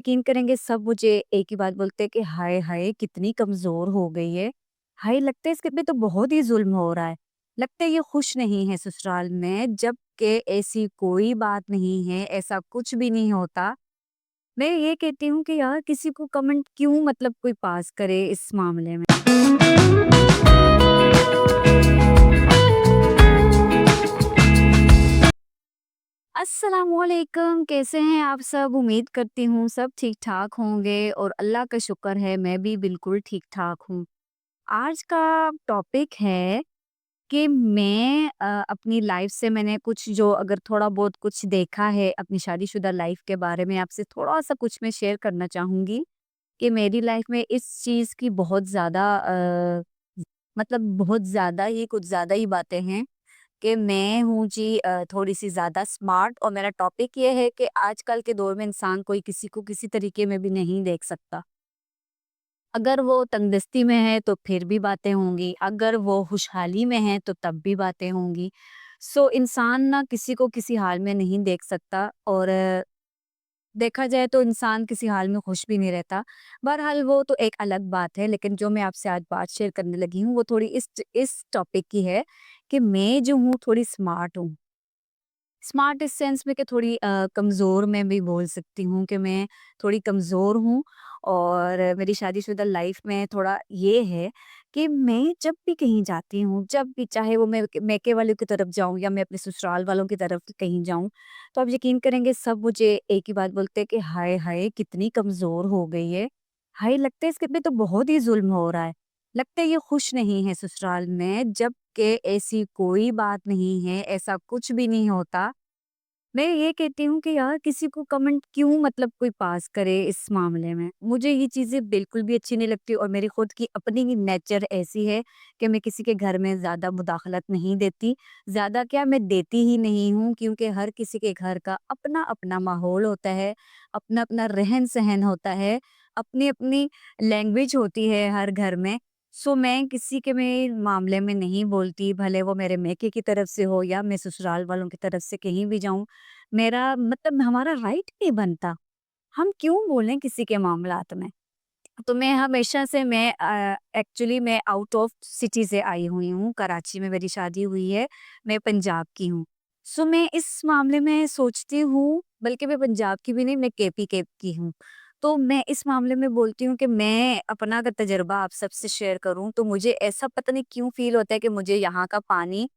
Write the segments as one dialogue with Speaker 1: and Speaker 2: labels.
Speaker 1: यकीन करेंगे सब मुझे एक ही बात बोलते हैं कि हाय हाय कितनी कमजोर हो गई है। हाय लगता है इसके पे तो बहुत ही जुल्म हो रहा है। लगता है ये खुश नहीं है ससुराल में, जबकि ऐसी कोई बात नहीं है, ऐसा कुछ भी नहीं होता। मैं ये कहती हूँ कि यार किसी को कमेंट क्यों मतलब कोई पास करे इस मामले में। अस्सलामुअलैकुम, कैसे हैं आप सब? उम्मीद करती हूँ सब ठीक ठाक होंगे और अल्लाह का शुक्र है मैं भी बिल्कुल ठीक ठाक हूँ। आज का टॉपिक है कि मैं अपनी लाइफ से मैंने कुछ जो अगर थोड़ा बहुत कुछ देखा है अपनी शादीशुदा लाइफ के बारे में आपसे थोड़ा-सा कुछ मैं शेयर करना चाहूँगी कि मेरी लाइफ में इस चीज़ की बहुत ज़्यादा मतलब बहुत ज़्यादा ही कुछ ज़्यादा ही बातें हैं कि मैं हूँ जी थोड़ी-सी ज़्यादा स्मार्ट और मेरा टॉपिक ये है कि आजकल के दौर में इंसान कोई किसी को किसी तरीके में भी नहीं देख सकता। अगर वो तंगदस्ती में है तो फिर भी बातें होंगी, अगर वो खुशहाली में है तो तब भी बातें होंगी। सो इंसान ना किसी को किसी हाल में नहीं देख सकता और देखा जाए तो इंसान किसी हाल में खुश भी नहीं रहता। बहरहाल वो तो एक अलग बात है, लेकिन जो मैं आपसे आज बात शेयर करने लगी हूँ वो थोड़ी इस टॉपिक की है कि मैं जो हूँ थोड़ी स्मार्ट हूँ। स्मार्ट इस सेंस में कि थोड़ी कमज़ोर मैं भी बोल सकती हूँ कि मैं थोड़ी कमज़ोर हूँ और मेरी शादीशुदा लाइफ में थोड़ा ये है कि मैं जब भी कहीं जाती हूँ, जब भी चाहे वो मैं मैके वालों की तरफ जाऊँ या मैं अपने ससुराल वालों की तरफ कहीं जाऊँ, तो आप यकीन करेंगे सब मुझे एक ही बात बोलते हैं कि हाय हाय कितनी कमज़ोर हो गई है। हाय लगता है इसके पे तो बहुत ही ज़ुल्म हो रहा है। लगता है ये खुश नहीं है ससुराल में, जबकि ऐसी कोई बात नहीं है, ऐसा कुछ भी नहीं होता। मैं ये कहती हूँ कि यार किसी को कमेंट क्यों मतलब कोई पास करे इस मामले में। मुझे ये चीज़ें बिल्कुल भी अच्छी नहीं लगती और मेरी खुद की अपनी ही नेचर ऐसी है कि मैं किसी के घर में ज़्यादा मुदाखलत नहीं देती। ज़्यादा क्या मैं देती ही नहीं हूँ, क्योंकि हर किसी के घर का अपना-अपना माहौल होता है, अपना-अपना रहन-सहन होता है, अपनी-अपनी लैंग्वेज होती है हर घर में। सो मैं किसी के में मामले में नहीं बोलती, भले वो मेरे मैके की तरफ से हो या मैं ससुराल वालों की तरफ से कहीं भी जाऊँ। मेरा मतलब हमारा राइट नहीं बनता। हम क्यों बोलें किसी के मामलात में? तो मैं हमेशा से मैं एक्चुअली मैं आउट ऑफ सिटी से आई हुई हूँ, कराची में मेरी शादी हुई है, मैं पंजाब की हूँ। सो मैं इस मामले में सोचती हूँ, बल्कि मैं पंजाब की भी नहीं, मैं केपी कैप की हूँ। तो मैं इस मामले में बोलती हूँ कि मैं अपना अगर तजुर्बा आप सबसे शेयर करूँ, तो मुझे ऐसा पता नहीं क्यों फ़ील होता है कि मुझे यहाँ का पानी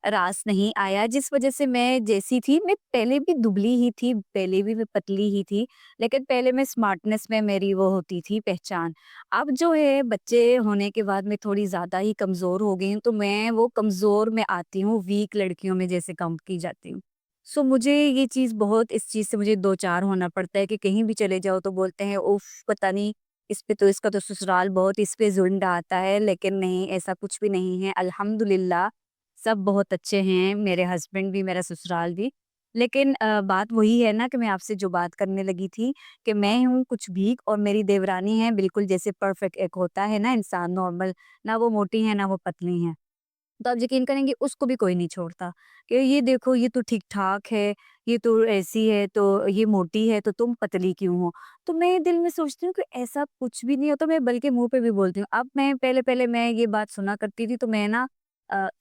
Speaker 1: रास नहीं आया, जिस वज़ह से मैं जैसी थी, मैं पहले भी दुबली ही थी, पहले भी मैं पतली ही थी, लेकिन पहले मैं स्मार्टनेस में मेरी वो होती थी पहचान। अब जो है बच्चे होने के बाद मैं थोड़ी ज़्यादा ही कमज़ोर हो गई हूँ, तो मैं वो कमज़ोर में आती हूँ, वीक लड़कियों में जैसे काउंट की जाती हूँ। सो मुझे ये चीज़ बहुत इस चीज़ से मुझे दो-चार होना पड़ता है कि कहीं भी चले जाओ तो बोलते हैं उफ़! पता नहीं इस पे तो इसका तो ससुराल बहुत इस पे ज़ुल्म ढाता है, लेकिन नहीं ऐसा कुछ भी नहीं है। अल्हम्दुलिल्लाह सब बहुत अच्छे हैं, मेरे हस्बैंड भी, मेरा ससुराल भी। लेकिन बात वही है ना कि मैं आपसे जो बात करने लगी थी कि मैं हूँ कुछ भीख और मेरी देवरानी है बिल्कुल जैसे परफेक्ट एक होता है ना इंसान नॉर्मल, ना वो मोटी है, ना वो पतली हैं। तो आप यकीन करेंगे उसको भी कोई नहीं छोड़ता कि ये देखो ये तो ठीक-ठाक है, ये तो ऐसी है, तो ये मोटी है, तो तुम पतली क्यों हो? तो मैं दिल में सोचती हूँ कि ऐसा कुछ भी नहीं होता, मैं बल्कि मुँह पे भी बोलती हूँ। अब मैं पहले-पहले मैं ये बात सुना करती थी तो मैं ना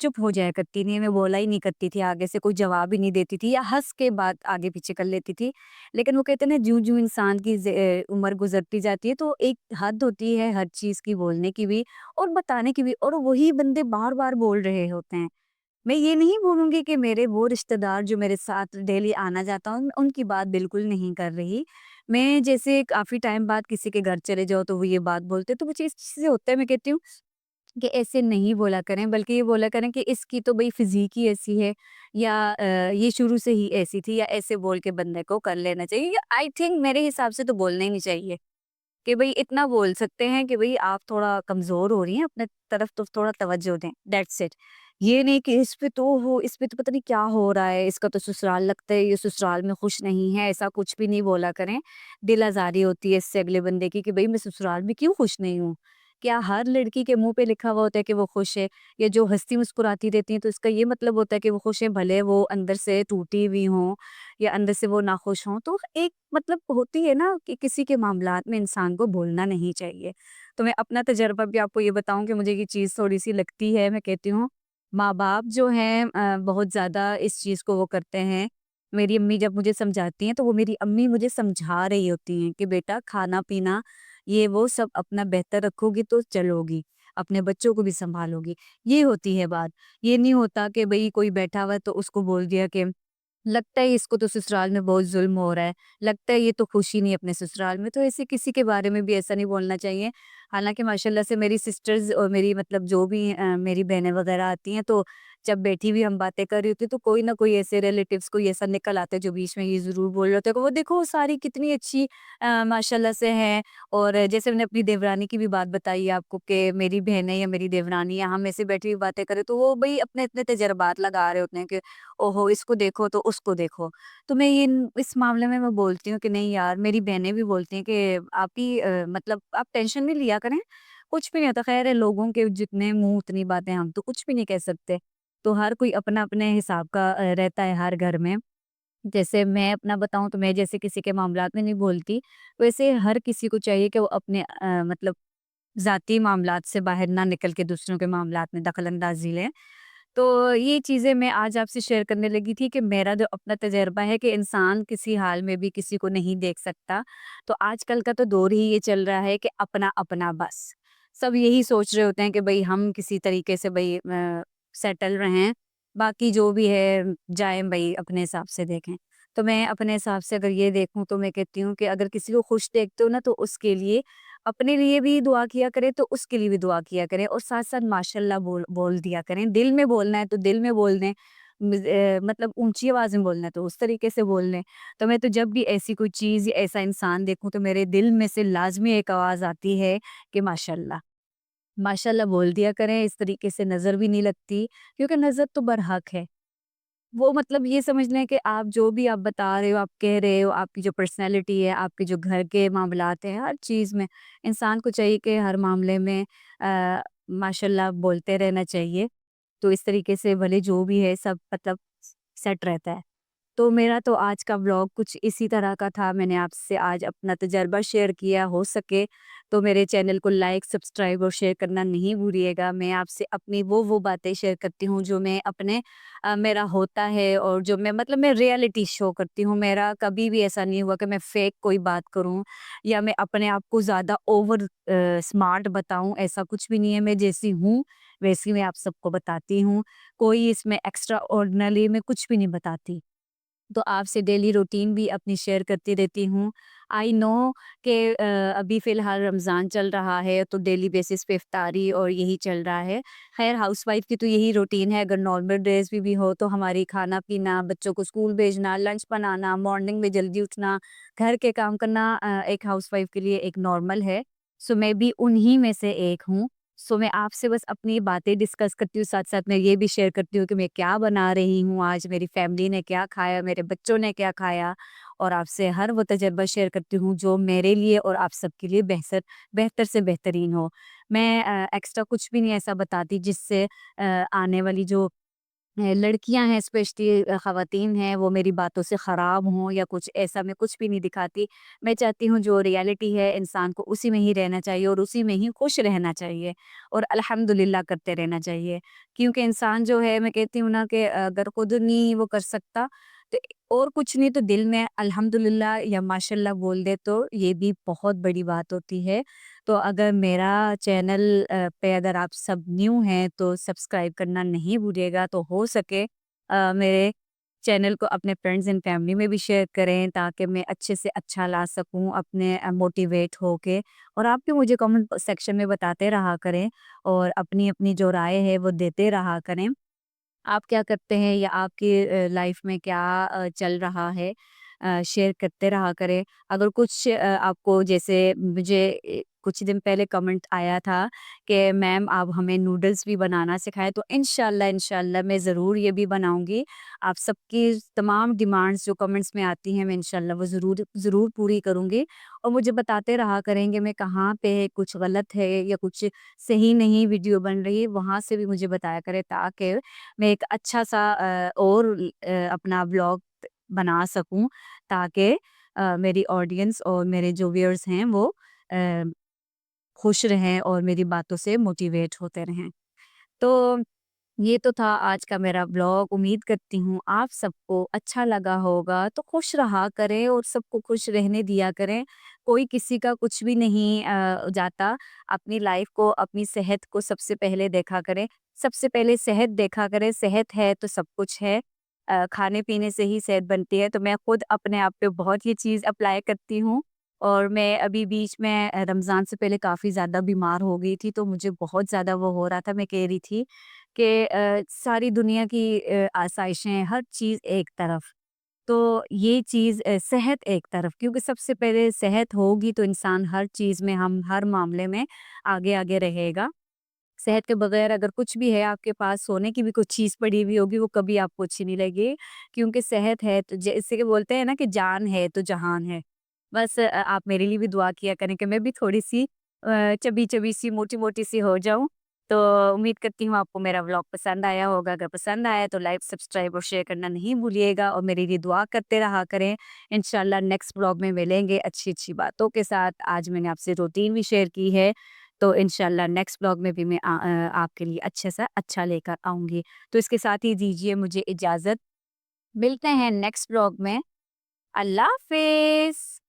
Speaker 1: चुप हो जाया करती थी, मैं बोला ही नहीं करती थी, आगे से कोई जवाब ही नहीं देती थी या हँस के बात आगे-पीछे कर लेती थी। लेकिन वो कहते हैं ना ज्यों-ज्यों इंसान की उम्र गुज़रती जाती है तो एक हद होती है हर चीज़ की बोलने की भी और बताने की भी, और वही बंदे बार-बार बोल रहे होते हैं। मैं ये नहीं बोलूँगी कि मेरे वो रिश्तेदार जो मेरे साथ डेली आना-जाता उनकी बात बिल्कुल नहीं कर रही। मैं जैसे काफ़ी टाइम बाद किसी के घर चले जाओ तो वो ये बात बोलते हैं, तो मुझे इस चीज़ से होता है, मैं कहती हूँ कि ऐसे नहीं बोला करें, बल्कि ये बोला करें कि इसकी तो भई फ़िज़ीक ही ऐसी है या ये शुरू से ही ऐसी थी, या ऐसे बोल के बंदे को कर लेना चाहिए, या आई थिंक मेरे हिसाब से तो बोलना ही नहीं चाहिए। कि भई इतना बोल सकते हैं कि भई आप थोड़ा कमज़ोर हो रही हैं, अपने तरफ तो थोड़ा तवज्जो दें, दैट्स इट। ये नहीं कि इस पे तो पता नहीं क्या हो रहा है, इसका तो ससुराल लगता है, ये ससुराल में खुश नहीं है, ऐसा कुछ भी नहीं बोला करें। दिल आज़ारी होती है इससे अगले बंदे की कि भई मैं ससुराल में क्यों खुश नहीं हूँ? क्या ہر لڑکی کے منہ پہ لکھا ہوا ہوتا ہے کہ وہ خوش ہے؟ یا جو ہنستی مسکراتی رہتی ہیں تو اس کا یہ مطلب ہوتا ہے کہ وہ خوش ہیں، بھلے وہ اندر سے ٹوٹی ہوئی ہوں یا اندر سے وہ ناخوش ہوں؟ تو ایک مطلب ہوتی ہے نا کہ کسی کے معاملات میں انسان کو بولنا نہیں چاہیے۔ تو میں اپنا تجربہ بھی آپ کو یہ بتاؤں کہ مجھے یہ چیز تھوڑی سی لگتی ہے، میں کہتی ہوں ماں باپ جو ہیں بہت زیادہ اس چیز کو وہ کرتے ہیں۔ میری امی جب مجھے سمجھاتی ہیں تو وہ میری امی مجھے سمجھا رہی ہوتی ہیں کہ بیٹا کھانا پینا یہ وہ سب اپنا بہتر رکھو گی تو چلو گی، اپنے بچوں کو بھی سنبھالو گی، یہ ہوتی ہے بات۔ یہ نہیں ہوتا کہ بھئی کوئی بیٹھا ہوا ہے تو اس کو بول دیا کہ لگتا ہے اس کو تو سسرال میں بہت ظلم ہو رہا ہے، لگتا ہے یہ تو خوشی نہیں اپنے سسرال میں، تو ایسے کسی کے بارے میں بھی ایسا نہیں بولنا چاہیے۔ حالانکہ ماشاءاللہ سے میری سسٹرز اور میری مطلب جو بھی میری بہنیں وغیرہ آتی ہیں تو جب بیٹھی ہوئی ہم باتیں کر رہی ہوتی تو کوئی نہ کوئی ایسے ریلیٹیوز کوئی ایسا نکل آتے جو بیچ میں یہ ضرور بول رہے ہوتے کہ وہ دیکھو وہ ساری کتنی اچھی ماشاءاللہ سے ہیں۔ اور جیسے میں نے اپنی دیورانی کی بھی بات بتائی آپ کو کہ میری بہنیں یا میری دیورانی یا ہم ایسے بیٹھی ہوئی باتیں کریں تو وہ بھئی اپنے اتنے تجربات لگا رہے ہوتے ہیں کہ اوہو اس کو دیکھو تو اس کو دیکھو۔ تو میں یہ اس معاملے میں بولتی ہوں کہ نہیں یار، میری بہنیں بھی بولتی ہیں کہ آپ کی مطلب آپ ٹینشن نہیں لیا کریں، کچھ بھی نہیں ہوتا، خیر ہے لوگوں کے جتنے منہ اتنی باتیں، ہم تو کچھ بھی نہیں کہہ سکتے۔ تو ہر کوئی اپنا اپنے حساب کا رہتا ہے ہر گھر میں۔ جیسے میں اپنا بتاؤں تو میں جیسے کسی کے معاملات میں نہیں بولتی، ویسے ہر کسی کو چاہیے کہ وہ اپنے مطلب ذاتی معاملات سے باہر نہ نکل کے دوسروں کے معاملات میں دخل اندازی لیں۔ تو یہ چیزیں میں آج آپ سے شیئر کرنے لگی تھی کہ میرا جو اپنا تجربہ ہے کہ انسان کسی حال میں بھی کسی کو نہیں دیکھ سکتا۔ تو آج کل کا تو دور ہی یہ چل رہا ہے کہ اپنا اپنا بس سب یہی سوچ رہے ہوتے ہیں کہ بھئی ہم کسی طریقے سے بھئی سیٹل رہیں، باقی جو بھی ہے جائیں بھئی اپنے حساب سے دیکھیں۔ تو میں اپنے حساب سے اگر یہ دیکھوں تو میں کہتی ہوں کہ اگر کسی کو خوش دیکھتے ہو نا تو اس کے لیے اپنے لیے بھی دعا کیا کرے، تو اس کے لیے بھی دعا کیا کرے، اور ساتھ ساتھ ماشاءاللہ بول دیا کریں۔ دل میں بولنا ہے تو دل میں بول دیں، مطلب اونچی آواز میں بولنا ہے تو اس طریقے سے بول لیں۔ تو میں تو جب بھی ایسی کوئی چیز یا ایسا انسان دیکھوں تو میرے دل میں سے لازمی ایک آواز آتی ہے کہ ماشاءاللہ ماشاءاللہ بول دیا کریں۔ اس طریقے سے نظر بھی نہیں لگتی، کیونکہ نظر تو برحق ہے۔ وہ مطلب یہ سمجھ لیں کہ آپ جو بھی آپ بتا رہے ہو، آپ کہہ رہے ہو، آپ کی جو پرسنالٹی ہے، آپ کے جو گھر کے معاملات ہیں، ہر چیز میں انسان کو چاہیے کہ ہر معاملے میں ماشاءاللہ بولتے رہنا چاہیے۔ تو اس طریقے سے بھلے جو بھی ہے سب مطلب سیٹ رہتا ہے۔ تو میرا تو آج کا ولاگ کچھ اسی طرح کا تھا، میں نے آپ سے آج اپنا تجربہ شیئر کیا۔ ہو سکے تو میرے چینل کو لائک، سبسکرائب اور شیئر کرنا نہیں بھولیے گا۔ میں آپ سے اپنی وہ باتیں شیئر کرتی ہوں جو میں اپنے میرا ہوتا ہے، اور جو میں مطلب میں ریئلٹی شو کرتی ہوں۔ میرا کبھی بھی ایسا نہیں ہوا کہ میں فیک کوئی بات کروں یا میں اپنے آپ کو زیادہ اوور سمارٹ بتاؤں، ایسا کچھ بھی نہیں ہے۔ میں جیسی ہوں ویسی میں آپ سب کو بتاتی ہوں، کوئی اس میں ایکسٹرا آرڈنری میں کچھ بھی نہیں بتاتی۔ تو آپ سے ڈیلی روٹین بھی اپنی شیئر کرتی رہتی ہوں۔ آئی نو کہ ابھی فی الحال رمضان چل رہا ہے تو ڈیلی بیسس پہ افطاری اور یہی چل رہا ہے۔ خیر ہاؤس وائف کی تو یہی روٹین ہے، اگر نارمل ڈیز بھی ہو تو ہماری کھانا پینا، بچوں کو اسکول بھیجنا، لنچ بنانا، مارننگ میں جلدی اٹھنا، گھر کے کام کرنا ایک ہاؤس وائف کے لیے ایک نارمل ہے۔ سو میں بھی انہی میں سے ایک ہوں۔ سو میں آپ سے بس اپنی باتیں ڈسکس کرتی ہوں، ساتھ ساتھ میں یہ بھی شیئر کرتی ہوں کہ میں کیا بنا رہی ہوں آج، میری فیملی نے کیا کھایا، میرے بچوں نے کیا کھایا، اور آپ سے ہر وہ تجربہ شیئر کرتی ہوں جو میرے لیے اور آپ سب کے لیے بہتر سے بہترین ہو۔ میں ایکسٹرا کچھ بھی نہیں ایسا بتاتی جس سے آنے والی جو لڑکیاں ہیں، اسپیشلی خواتین ہیں، وہ میری باتوں سے خراب ہوں یا کچھ ایسا، میں کچھ بھی نہیں دکھاتی۔ میں چاہتی ہوں جو ریالٹی ہے انسان کو اسی میں ہی رہنا چاہیے اور اسی میں ہی خوش رہنا چاہیے اور الحمدللہ کرتے رہنا چاہیے۔ کیونکہ انسان جو ہے، میں کہتی ہوں نا کہ اگر خود نہیں وہ کر سکتا تو اور کچھ نہیں، تو دل میں الحمدللہ یا ماشاءاللہ بول دے تو یہ بھی بہت بڑی بات ہوتی ہے۔ تو اگر میرا چینل پہ اگر آپ سب نیو ہیں تو سبسکرائب کرنا نہیں بھولیے گا، تو ہو سکے میرے چینل کو اپنے فرینڈز اینڈ فیملی میں بھی شیئر کریں تاکہ میں اچھے سے اچھا لا سکوں اپنے موٹیویٹ ہو کے، اور آپ بھی مجھے کمنٹ سیکشن میں بتاتے رہا کریں اور اپنی اپنی جو رائے ہے وہ دیتے رہا کریں۔ آپ کیا کرتے ہیں یا آپ کی لائف میں کیا چل رہا ہے، شیئر کرتے رہا کریں۔ اگر کچھ آپ کو جیسے مجھے कुछ दिन पहले कमेंट आया था कि मैम आप हमें नूडल्स भी बनाना सिखाएँ, तो इंशाल्लाह मैं ज़रूर ये भी बनाऊँगी। आप सबकी तमाम डिमांड्स जो कमेंट्स में आती हैं, मैं इंशाल्लाह वो ज़रूर ज़रूर पूरी करूँगी और मुझे बताते रहा करेंगे मैं कहाँ पे कुछ गलत है या कुछ सही नहीं वीडियो बन रही है, वहाँ से भी मुझे बताया करें ताकि मैं एक अच्छा-सा अपना व्लॉग बना सकूँ ताकि मेरी ऑडियंस और मेरे जो व्यूअर्स हैं वो अ, खुश रहें और मेरी बातों से मोटिवेट होते रहें। तो ये तो था आज का मेरा ब्लॉग। उम्मीद करती हूँ आप सबको अच्छा लगा होगा। तो खुश रहा करें और सबको खुश रहने दिया करें। कोई किसी का कुछ भी नहीं जाता। अपनी लाइफ को, अपनी सेहत को सबसे पहले देखा करें। सबसे पहले सेहत देखा करें, सेहत है तो सब कुछ है। खाने-पीने से ही सेहत बनती है, तो मैं खुद अपने आप पे बहुत ये चीज़ अप्लाई करती हूँ और मैं अभी बीच में रमज़ान से पहले काफ़ी ज़्यादा बीमार हो गई थी, तो मुझे बहुत ज़्यादा वो हो रहा था। मैं कह रही थी कि सारी दुनिया की आसाइशें, हर चीज़ एक तरफ, तो ये चीज़ सेहत एक तरफ, क्योंकि सबसे पहले सेहत होगी तो इंसान हर चीज़ में, हम हर मामले में आगे-आगे रहेगा। सेहत के बगैर अगर कुछ भी है आपके पास, सोने की भी कुछ चीज़ पड़ी हुई होगी, वो कभी आपको अच्छी नहीं लगेगी, क्योंकि सेहत है तो जैसे कि बोलते हैं ना कि जान है तो जहान है। बस आप मेरे लिए भी दुआ किया करें कि मैं भी थोड़ी-सी चबी-चबी सी, मोटी-मोटी सी हो जाऊँ। तो उम्मीद करती हूँ आपको मेरा व्लॉग पसंद आया होगा। अगर पसंद आया तो लाइक, सब्सक्राइब और शेयर करना नहीं भूलिएगा और मेरे लिए दुआ करते रहा करें। इंशाल्लाह नेक्स्ट व्लॉग में मिलेंगे अच्छी-अच्छी बातों के साथ। आज मैंने आपसे रूटीन भी शेयर की है, तो इंशाल्लाह नेक्स्ट व्लॉग में भी मैं आपके लिए अच्छे से अच्छा लेकर आऊँगी। तो इसके साथ ही दीजिए मुझे इजाज़त। मिलते हैं नेक्स्ट व्लॉग में। अल्लाह हाफ़िज़।